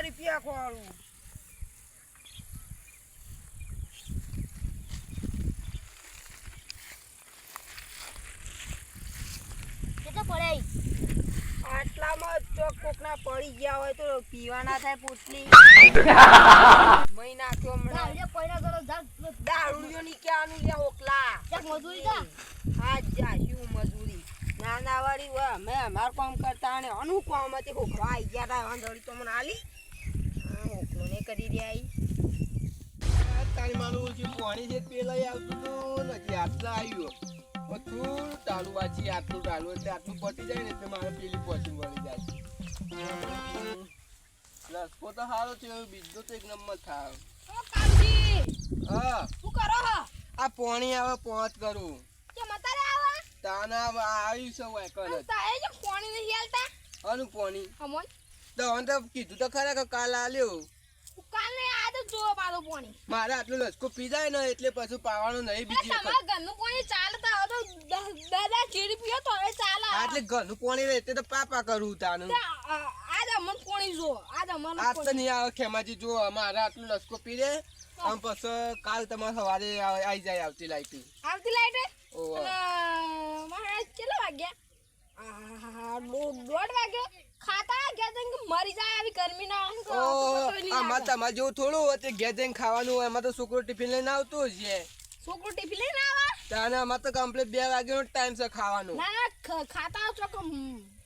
રૂપિયા ખોવાળું આટલામાં ચોક કોકના પડી ગયા હોય તો પીવાના થાય પોટલી મહી નાખ્યો હમણાં દારૂડિયો ની ક્યાંનું લે ઓકલા મજૂરી હા જા શું મજૂરી નાના વાળી હોય અમે અમાર કામ કરતા અને અનુ કામ હતી ઓખવા આવી ગયા તા વાંધોડી તો મને આલી ઓકલો ને કરી દે આવી તારી માનું છે પાણી જે પેલા આવતું તો નથી આટલા આવ્યો થોડું ટાળું વાંચી આટલું ટાળું એટલે આટલું પટી જાય ને એટલે મારે પેલી પહોંચી મળી જાય રસ્કો તો સારો છે બીજો તો એક નંબર થાય હા શું કરો આ પાણી આવે પહોંચ કરું કે મતારે આવા તાના આવ્યું છે વાયકલ તાએ જે પાણી નહીં હાલતા અનુ પાણી હમોન તો કીધું તો ખરા કે કાલ આલ્યો કાલે આ તો જો મારો પાણી મારે આટલું લસકો પી જાય ને એટલે પછી પાવાનું નહીં બીજી તમારા ઘરનું પાણી ચાલતા હોય તો દાદા ચીડી પીઓ તો હવે ચાલે એટલે ઘરનું પાણી રહે એટલે તો પાપા કરું તાનું આજ અમન પાણી જો આજ અમન આજ તો નહીં આવે ખેમાજી જો મારે આટલું લસકો પી લે આમ પછી કાલ તમારે સવારે આવી જાય આવતી લાઈટ ઓહ મારા કેટલા વાગ્યા દોઢ વાગ્યો ખાતા ગયા તો મરી જાય આવી ગરમી ના આમાં તમારે જેવું થોડું હતું ઘેર જઈને ખાવાનું હોય એમાં તો છોકરો ટિફિન લઈને આવતો જ છે છોકરો ટિફિન લઈને આવા તાને આમાં તો કમ્પ્લીટ 2 વાગ્યાનો ટાઈમ છે ખાવાનું ના ખાતા છો કે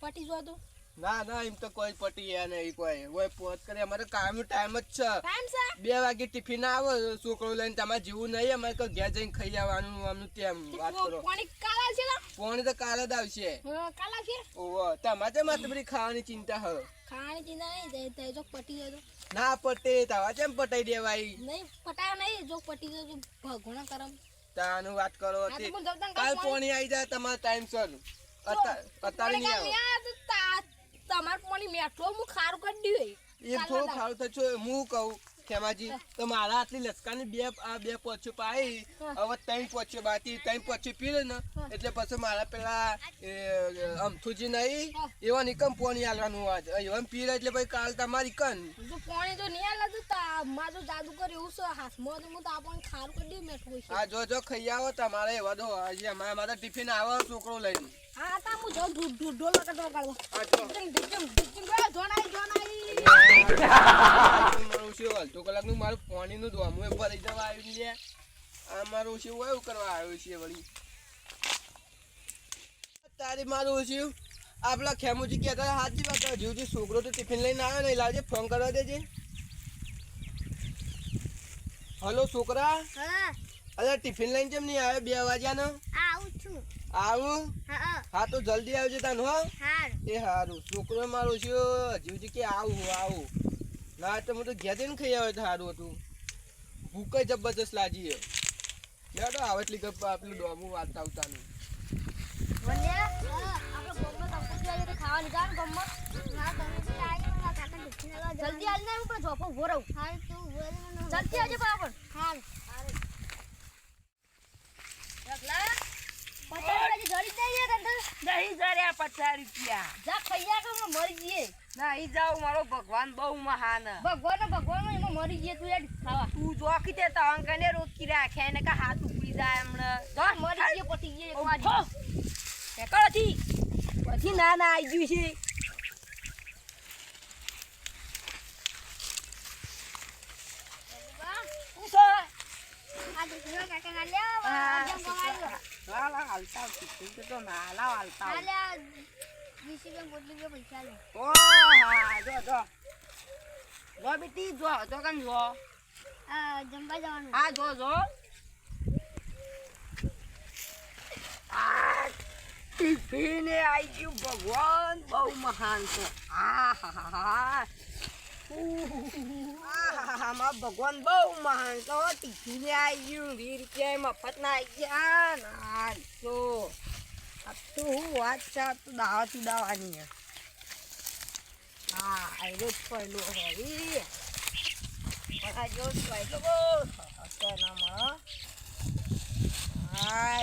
પટી જો તો ના એમ તો કોઈ પટી નહીં કોઈ ઓય પોત કરે અમારે કામનો ટાઈમ જ છે ટાઈમ છે 2 વાગે ટિફિન આવે છોકરો લઈને તમારે જેવું નહીં અમારે તો ઘેર જઈને ખાઈ આવવાનું આમનું તેમ વાત કરો પાણી કાલા છે ને પાણી તો કાલે જ આવશે કાલા છે ઓહ તમારે માત્ર બધી ખાવાની ચિંતા હ ખાવાની ચિંતા નહીં તે જો પટી જાય તો ના પટે તાવા કેમ પટાઈ દેવાય નહીં પટાય નહીં જો પટી જાય તો ભગવાન કરમ તાનું વાત કરો કાલ પાણી આવી જાય તમારો ટાઈમ સર અત્યારે નહીં આવે તમાર પાણી મેઠો હું ખારું કરી દઉં એ થોડું ખારું થશે હું કહું ખેમાજી તો મારા આટલી લસકાની બે પોચો પાઈ હવે 3 પોચો બાકી 3 પોચો પી ને એટલે પછી મારા પેલા અમથુજી નહીં એવા નિકમ પાણી આલવાનું આજ એવા પી એટલે ભાઈ કાલ તમારી કન જો પાણી તો નહીં આલે તો મારો જાદુ કરે એવું છે હાથમાં તો હું તો આપણ ખારું કરી દઉં મેઠું છે હા જો ખાઈ આવો તમારે એવા દો આજે અમારા ટિફિન આવે છોકરો લઈને હા તા હું જો ઢોલ લગાડવા કાઢો હા તો કલાકનું મારું પાણીનું ધોમું ભરાઈ જવા આવ્યું છે આ મારું શું એવું કરવા આવ્યું છે વળી તારી મારું શું આપલા ખેમુજી કહેતા હાજી વાત જીવજી છોકરો તો ટિફિન લઈને આવ્યો ને લાવજે ફોન કરવા દેજે હલો છોકરા અરે ટિફિન લઈને કેમ નહીં આવ્યો 2 વાગ્યાનો આવું છું આવું હા તો જલ્દી આવજે તાન હો એ હારું છોકરો મારું શું જીવજી કે આવું ના તો હું તો ઘેર જઈને ખાઈ આવે સારું હતું ભૂખ જબરજસ્ત લાગી લેડો આવે એટલી ગપ આપણું ડોમું વાંચતા આવતાનું જલ્દી આવીને હું જોપો ઉભો રહું જલ્દી આવજે બરાબર ભગવાન બહુ મહાન ભગવાન એમાં મરી ગયે તું ખાવા તું જોખી તે તંકને રોકી રાખે ને કે હાથ ઉપડી જાય હમણાં મરી ગયે પટી ગયે પછી ના આવી ગયું છે ભગવાન બહુ મહાન છે ભગવાન બહુ મહાન તો ટિફિન આવી ગયું 20 રૂપિયા મફત ના આવી ગયા ના તો હું વાત છે દાવા દાવાની હા એ રોજ પહેલો હવે આ જો સ્વાઈ તો હસતા ના મળે. આ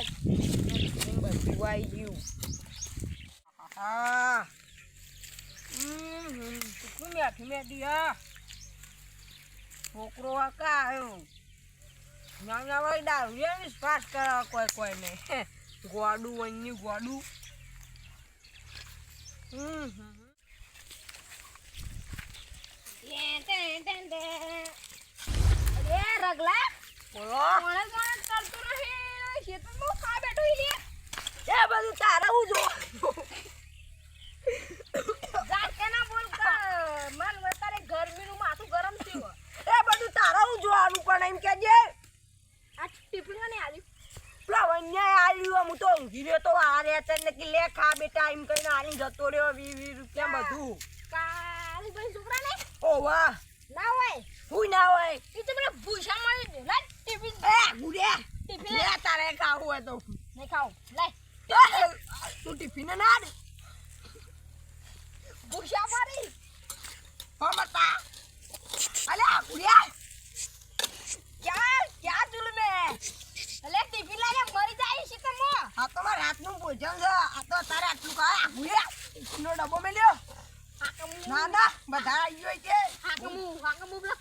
બધું આવી ગયું. હા કેટલું મેઠી મેઠી હા છોકરો આ કા આવ્યો નાના વાળી દારૂ ને સ્પાસ કરાવવા કોઈ નહીં ગોડું વન્યું ગોડું. અરે રગલા બોલો કરતો નહીં ખેતરમાં ખા બેઠો લે એ બધું તારા હું જો જાકેના બોલ મન વતારે ગરમીનું માથું ગરમ થયું એ બધું તારા હું જોવાનું પણ એમ કેજે આ ટિફિન ને આલી પેલા વન્યા આલ્યું હું તો ઊંઘી રહ્યો તો આ રે તને કે લે ખા બેટા એમ કહીને આલી જતો રહ્યો 20 રૂપિયા બધું કાલી ભાઈ છોકરા ને ઓ વાહ ના હોય હું ના હોય ઈ તો મને ભૂસા મળી દે લે ટિફિન એ ગુડે ટિફિન લે તારે ખાવું હોય તો નહીં ખાવ લે તું ટિફિન ના દે ભૂસા મારી મમતા અલે ગુડિયા क्या जुल्म है अले टिफिन लाले मरी जाई છે તમો આ તો માર રાતનું ભોજન છે આ તો તારે આટલું ખા ગુડિયા નો ડબ્બો મેલ્યો ના ના બધા આવી ગયો છે હાકમુ બ્લો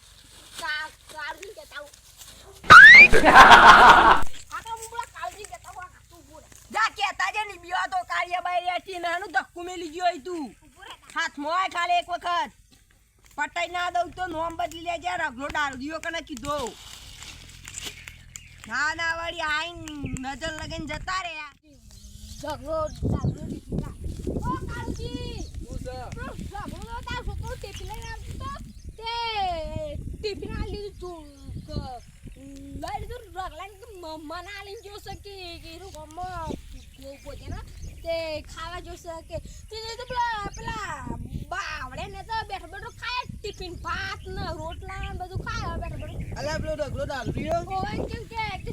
કાળજી કેતા હાકમુ બ્લો કાળજી કેતા તું બોલ જા કેતા જે ની બીવા તો કાર્ય બાયરી નાનું ધક્કુ મેલી ગયો તું હાથ મોય ખાલે એક વખત પટાઈ ના દઉં તો નોમ બદલી લેજે રગલો ડાળદીઓ કને કીધો ના ના વાળી આઈ નજર લગન જતા રે ઝગડો દીકરા ઓ કાળજી શું છે ઝગડો તાર છોકરો ટિફિન લઈને આવતો તે ટિફિન આ લીધું લઈ લીધું રગલા મને આલીને જોશે કે રૂ ગમો પોતે ને તે ખાવા જોશે કે તે પેલા બાવડે ને તો બેઠો બેઠો ખાય ટિફિન ભાત ને રોટલા ને બધું ખાય બેઠો બેઠો અલ્યા પેલો ઢગલો દારૂડિયો ઓય કે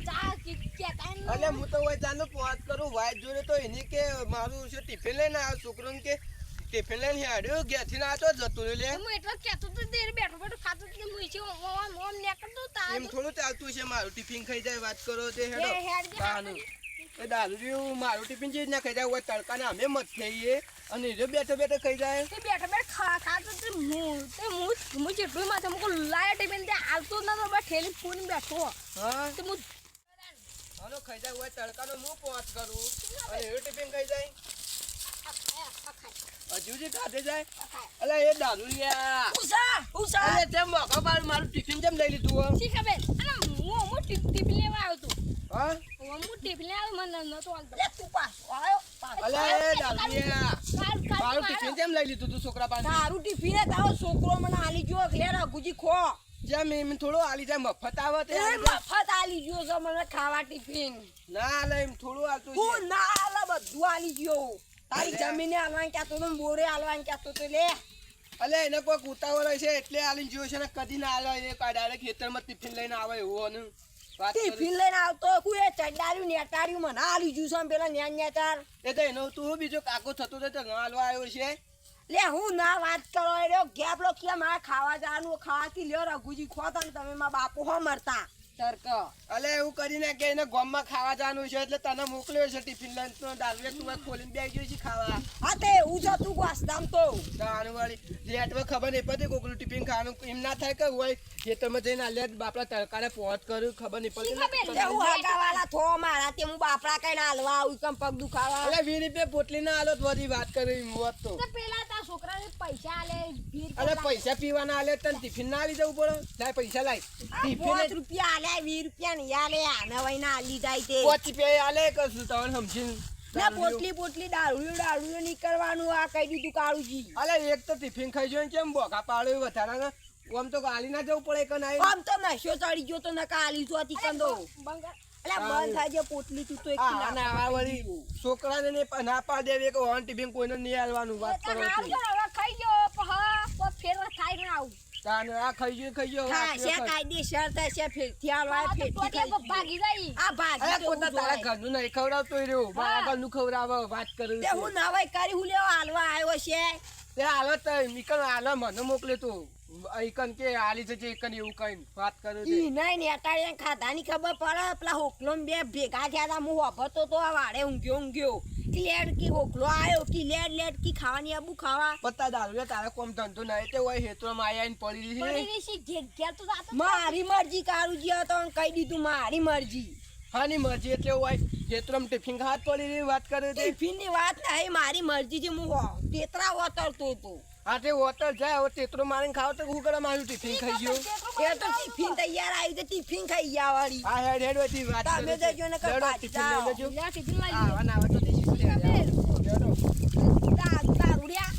જા કે તાન અલ્યા હું તો હોય ચાલો વાત કરું વાઈટ જોડે તો એની કે મારું છે ટિફિન લઈને આ છોકરોને કે ટિફિન લઈને હેડ્યો ઘેરથી ના તો જતો લે હું એટલે કેતો તો તે બેઠો બેઠો ખાતો કે હું છે ઓમ ને કરતો તા એમ થોડું ચાલતું છે મારું ટિફિન ખાઈ જાય વાત કરો તે હેડો હેડ બાનું એ દારૂડિયું મારું ટિફિન જે ના ખાઈ જાય હોય તડકાને અમે મત ખાઈએ અને એ બેઠો બેઠો ખાઈ જાય તે બેઠો બેઠો ખાતો તે હું જેટલું માથે મુકો લાયા ટિફિન તે આવતો ન તો ઠેલી ફોન બેઠો હા તે હું હાલો ખાઈ જાય હોય તડકાનો હું પહોંચ કરું અને એ ટિફિન ખાઈ જાય હજુ જે ખાતે જાય અલા એ દારૂડિયા ઉસા અલે તેમ મોકો મારું ટિફિન જેમ લઈ લીધું હો શી ખબર અને હું ટિફિન લેવા આવ્યો તો હા હું ટિફિન લેવા મને નતો આલતો લે તું પાસ આયો અલે એ દારૂડિયા મારું ટિફિન જેમ લઈ લીધું તું છોકરા પાસે તારું ટિફિન તારો છોકરો મને આલી જો લે રઘુજી ખો જેમ એમ થોડું આલી જાય મફત આવે તે મફત આલી ગયો છે મને ખાવા ટિફિન ના આલે એમ થોડું આલતું છે હું ના આલે બધું આલી ગયો તારી જમીને આલવાન ક્યાતો તો બોરે આલવાન ક્યાતો તો લે અલે એને કોઈ ઉતાવળ છે એટલે આલીને જોયો છે ને કદી ના આલે એને ડાયરેક્ટ ખેતરમાં ટિફિન લઈને આવે એવો ને વાત ટિફિન લઈને આવતો કોઈ ચડાર્યું નેટાર્યું મને આલી ગયું છે પેલા ન્યા નેટાર એ તો એનો તું બીજો કાકો થતો તો ના આલવા આવ્યો છે લે હું ના વાત કરો એનો ગેપલો કે મારે ખાવા જવાનું ખાવાથી લ્યો રઘુજી ખોતા ને તમે મારા બાપુ હો મરતા તરક અલે એવું કરીને કે એને ગામમાં ખાવા જવાનું છે એટલે તને મોકલ્યો છે ટિફિન લઈને તો દારૂએ તું ખોલીને બેસી ગયો છે ખાવા હા તે એવું જ હતું વાસદામ તો તાણ વાળી લેટમાં ખબર નહીં પડતી કોકનું ટિફિન ખાવાનું એમ ના થાય કે હોય ખેતરમાં જઈને આલ્યા બાપડા તડકાને પહોંચ કર્યું ખબર નહીં પડતી હું હગાવાલા થો મારા તે હું બાપડા કઈ હાલવા આવું કમ પગ દુખાવા અલે 20 રૂપિયા પોટલી ના આલો તો બધી વાત કરી મોત તો પેલા તા છોકરાને પૈસા આલે અલે પૈસા પીવાના આલે તને ટિફિન ના આવી જવું પડે લાય પૈસા લાય ટિફિન રૂપિયા આલે 20 રૂપિયા ને આલે આને વઈના આલી જાય તે 5 રૂપિયા આલે કશું તમને સમજીને ના પોટલી દારૂ નીકળવાનું આ કહી દીધું કાળુજી અલે એક તો ટિફિન ખાઈ જોઈને કેમ બોકા પાડ્યો વધારાના આમ તો ગાલી ના જવું પડે કે ના આમ તો નશો ચડી ગયો તો નકા આલી જો હતી કંદો અલા બંધ થાય જે પોટલી તું તો એક ના આ વળી છોકરાને ને ના પાડે કે ઓન ટિફિન કોઈને નહીં આલવાનું વાત કરો હવે ખાઈ ગયો તો ફેર થાય ના આવું તાને આ ખાઈ ગયો હા છે કાયદેસર થાય છે ફેરથી આલવા ફેરથી ખાઈ ભાગી જાય આ ભાગી અરે પોતા તારા ઘરનું નહીં ખવડાવતો રહ્યો મારા ઘરનું ખવડાવે વાત કરું તે હું નવાઈ કરી હું લેવા હાલવા આવ્યો છે તે હાલત નીકળ હાલ મને મોકલે તો ઈકન કે આલી જજે ઈકન એવું કઈ વાત કરું તે. ઈ નહીં ને અટાણે ખાધાની ખબર પડે પેલા હોકલો ને બે ભેગા થયા હતા હું વાપરતો તો આ વાડે ઊંઘ્યો કે લેડ કી હોકલો આયો કે લેડ કી ખાવાની આબુ ખાવા પત્તા દારૂ તારે કોમ ધંધો નહીં તે હોય હેતરમાં આયા પડી મારી મરજી કારુજી હતો ને કહી દીધું મારી મરજી હાની મરજી એટલે હોય હેતરમ ટિફિન ખાત પડી રહી વાત કરે તે. ટિફિન ની વાત નહીં મારી મરજી છે હું તેતરા વતરતો હતો હા તે હોટલ જાય હવે તેતરો મારીને ખાવ તો હું કરે મારું ટિફિન ખાઈ ગયો. એ તો ટિફિન તૈયાર આવી તો ટિફિન ખાઈ ગયા વાળી હા હેડ વધી વાત તમે કરે જજો ને લેડો, કપાટ ટિફિન લઈ લેજો. ટિફિન લઈ આવા ના આવે તો ટિફિન લઈ લેજો. લેડો. દારૂડિયા